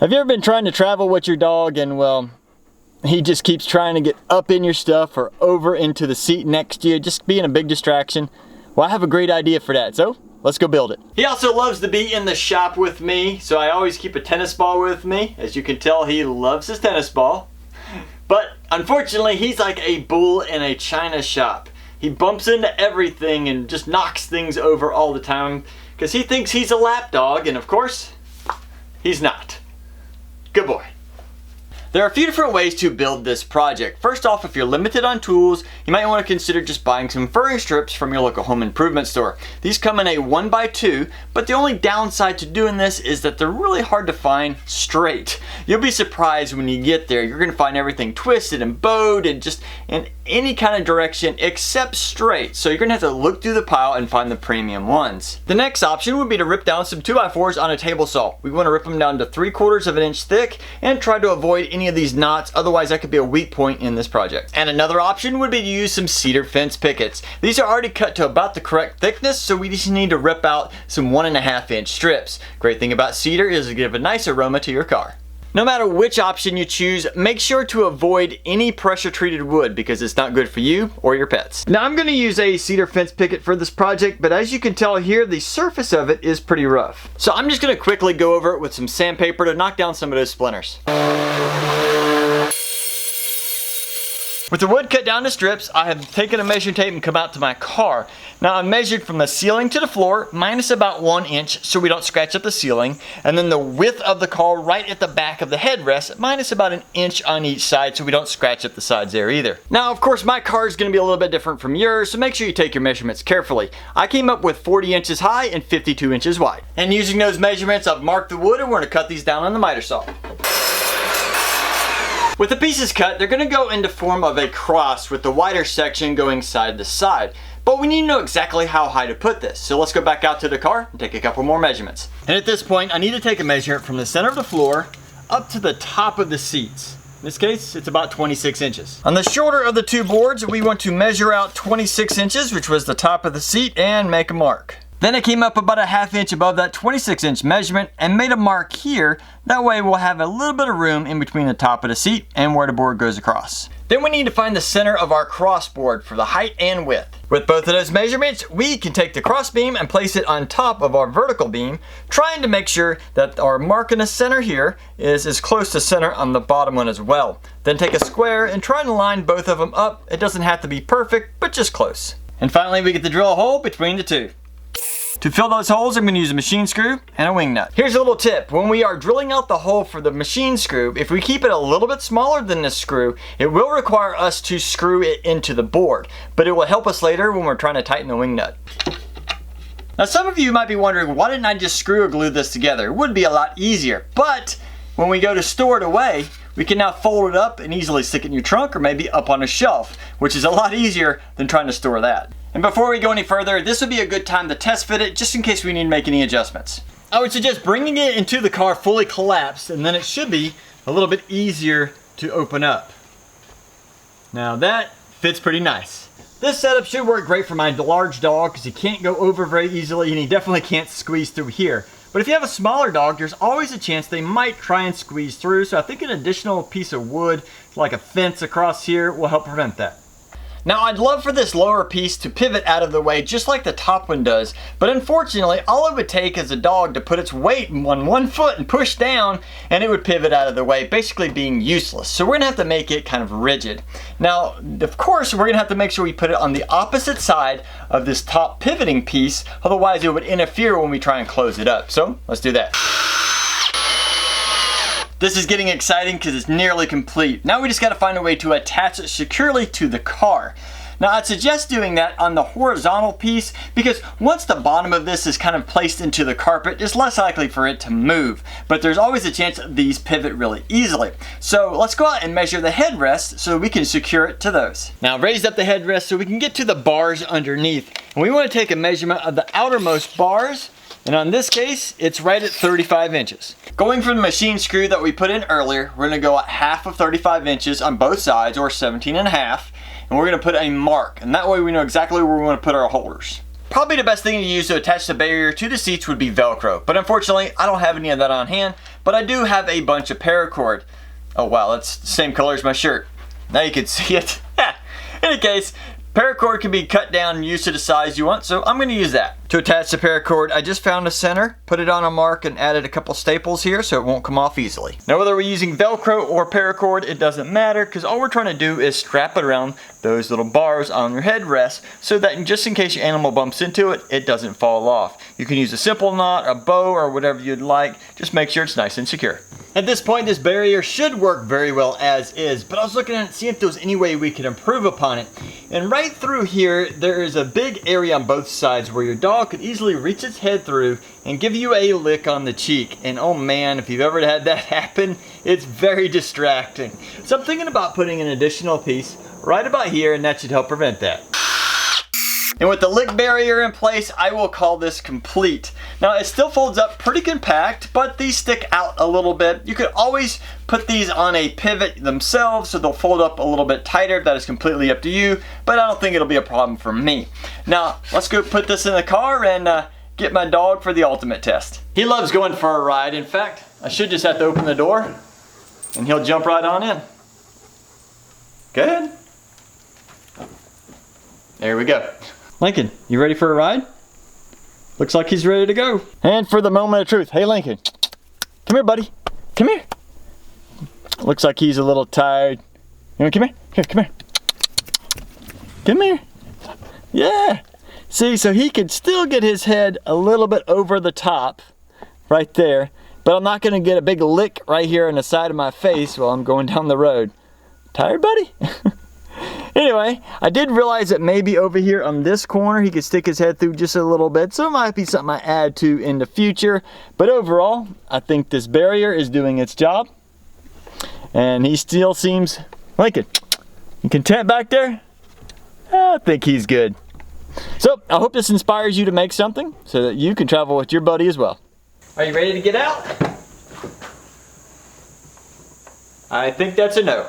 Have you ever been trying to travel with your dog and, well, he just keeps trying to get up in your stuff or over into the seat next to you, just being a big distraction? Well, I have a great idea for that, so let's go build it. He also loves to be in the shop with me, so I always keep a tennis ball with me. As you can tell, he loves his tennis ball. But unfortunately, he's like a bull in a china shop. He bumps into everything and just knocks things over all the time because he thinks he's a lap dog, and of course, he's not. Good boy. There are a few different ways to build this project. First off, if you're limited on tools, you might want to consider just buying some furring strips from your local home improvement store. These come in a 1x2, but the only downside to doing this is that they're really hard to find straight. You'll be surprised when you get there. You're going to find everything twisted and bowed and just in any kind of direction except straight. So you're going to have to look through the pile and find the premium ones. The next option would be to rip down some 2x4s on a table saw. We want to rip them down to 3/4 of an inch thick and try to avoid any of these knots, otherwise that could be a weak point in this project. And another option would be to use some cedar fence pickets. These are already cut to about the correct thickness, so we just need to rip out some 1.5 inch strips. Great thing about cedar is it gives a nice aroma to your car. No matter which option you choose, make sure to avoid any pressure treated wood because it's not good for you or your pets. Now I'm going to use a cedar fence picket for this project, but as you can tell here, the surface of it is pretty rough. So I'm just going to quickly go over it with some sandpaper to knock down some of those splinters. With the wood cut down to strips, I have taken a measuring tape and come out to my car. Now I've measured from the ceiling to the floor, minus about 1 inch so we don't scratch up the ceiling, and then the width of the car right at the back of the headrest, minus about 1 inch on each side so we don't scratch up the sides there either. Now of course my car is going to be a little bit different from yours, so make sure you take your measurements carefully. I came up with 40 inches high and 52 inches wide. And using those measurements, I've marked the wood and we're going to cut these down on the miter saw. With the pieces cut, they're going to go into form of a cross with the wider section going side to side. But we need to know exactly how high to put this. So let's go back out to the car and take a couple more measurements. And at this point, I need to take a measurement from the center of the floor up to the top of the seats. In this case, it's about 26 inches. On the shorter of the two boards, we want to measure out 26 inches, which was the top of the seat, and make a mark. Then I came up about 1/2 inch above that 26 inch measurement and made a mark here. That way we'll have a little bit of room in between the top of the seat and where the board goes across. Then we need to find the center of our cross board for the height and width. With both of those measurements, we can take the cross beam and place it on top of our vertical beam, trying to make sure that our mark in the center here is as close to center on the bottom one as well. Then take a square and try to line both of them up. It doesn't have to be perfect, but just close. And finally, we get to drill a hole between the two. To fill those holes, I'm going to use a machine screw and a wing nut. Here's a little tip. When we are drilling out the hole for the machine screw, if we keep it a little bit smaller than this screw, it will require us to screw it into the board, but it will help us later when we're trying to tighten the wing nut. Now some of you might be wondering, why didn't I just screw or glue this together? It would be a lot easier, but when we go to store it away, we can now fold it up and easily stick it in your trunk or maybe up on a shelf, which is a lot easier than trying to store that. And before we go any further, this would be a good time to test fit it just in case we need to make any adjustments. I would suggest bringing it into the car fully collapsed, and then it should be a little bit easier to open up. Now that fits pretty nice. This setup should work great for my large dog because he can't go over very easily and he definitely can't squeeze through here. But if you have a smaller dog, there's always a chance they might try and squeeze through, so I think an additional piece of wood, like a fence across here, will help prevent that. Now I'd love for this lower piece to pivot out of the way just like the top one does, but unfortunately all it would take is a dog to put its weight on one foot and push down and it would pivot out of the way, basically being useless. So we're gonna have to make it kind of rigid. Now of course we're gonna have to make sure we put it on the opposite side of this top pivoting piece, otherwise it would interfere when we try and close it up. So let's do that. This is getting exciting because it's nearly complete. Now we just got to find a way to attach it securely to the car. Now I'd suggest doing that on the horizontal piece because once the bottom of this is kind of placed into the carpet, it's less likely for it to move. But there's always a chance that these pivot really easily. So let's go out and measure the headrest so we can secure it to those. Now I've raised up the headrest so we can get to the bars underneath. And we want to take a measurement of the outermost bars. And on this case, it's right at 35 inches. Going from the machine screw that we put in earlier, we're gonna go at half of 35 inches on both sides, or 17.5, and we're gonna put a mark. And that way we know exactly where we wanna put our holders. Probably the best thing to use to attach the barrier to the seats would be Velcro, but unfortunately I don't have any of that on hand. but I do have a bunch of paracord. Oh wow, that's the same color as my shirt. Now you can see it. In any case, paracord can be cut down and used to the size you want, so I'm going to use that. To attach the paracord, I just found a center, put it on a mark, and added a couple staples here so it won't come off easily. Now whether we're using Velcro or paracord, it doesn't matter, because all we're trying to do is strap it around those little bars on your headrest so that just in case your animal bumps into it, it doesn't fall off. You can use a simple knot, a bow, or whatever you'd like. Just make sure it's nice and secure. At this point, this barrier should work very well as is, but I was looking at it, seeing if there was any way we could improve upon it. And right through here, there is a big area on both sides where your dog could easily reach its head through and give you a lick on the cheek. And oh man, if you've ever had that happen, it's very distracting. So I'm thinking about putting an additional piece right about here, and that should help prevent that. And with the lick barrier in place, I will call this complete. Now it still folds up pretty compact, but these stick out a little bit. You could always put these on a pivot themselves so they'll fold up a little bit tighter. That is completely up to you, but I don't think it'll be a problem for me. Now let's go put this in the car and get my dog for the ultimate test. He loves going for a ride. In fact, I should just have to open the door and he'll jump right on in. Good. There we go. Lincoln, you ready for a ride? Looks like he's ready to go. And for the moment of truth. Hey Lincoln, come here buddy, come here. Looks like he's a little tired. You wanna come here? Here, come here. Come here. Yeah. See, so he can still get his head a little bit over the top right there, but I'm not gonna get a big lick right here on the side of my face while I'm going down the road. Tired buddy? Anyway, I did realize that maybe over here on this corner he could stick his head through just a little bit, so it might be something I add to in the future. But overall, I think this barrier is doing its job. And he still seems like it. You content back there? I think he's good. So, I hope this inspires you to make something so that you can travel with your buddy as well. Are you ready to get out? I think that's a no.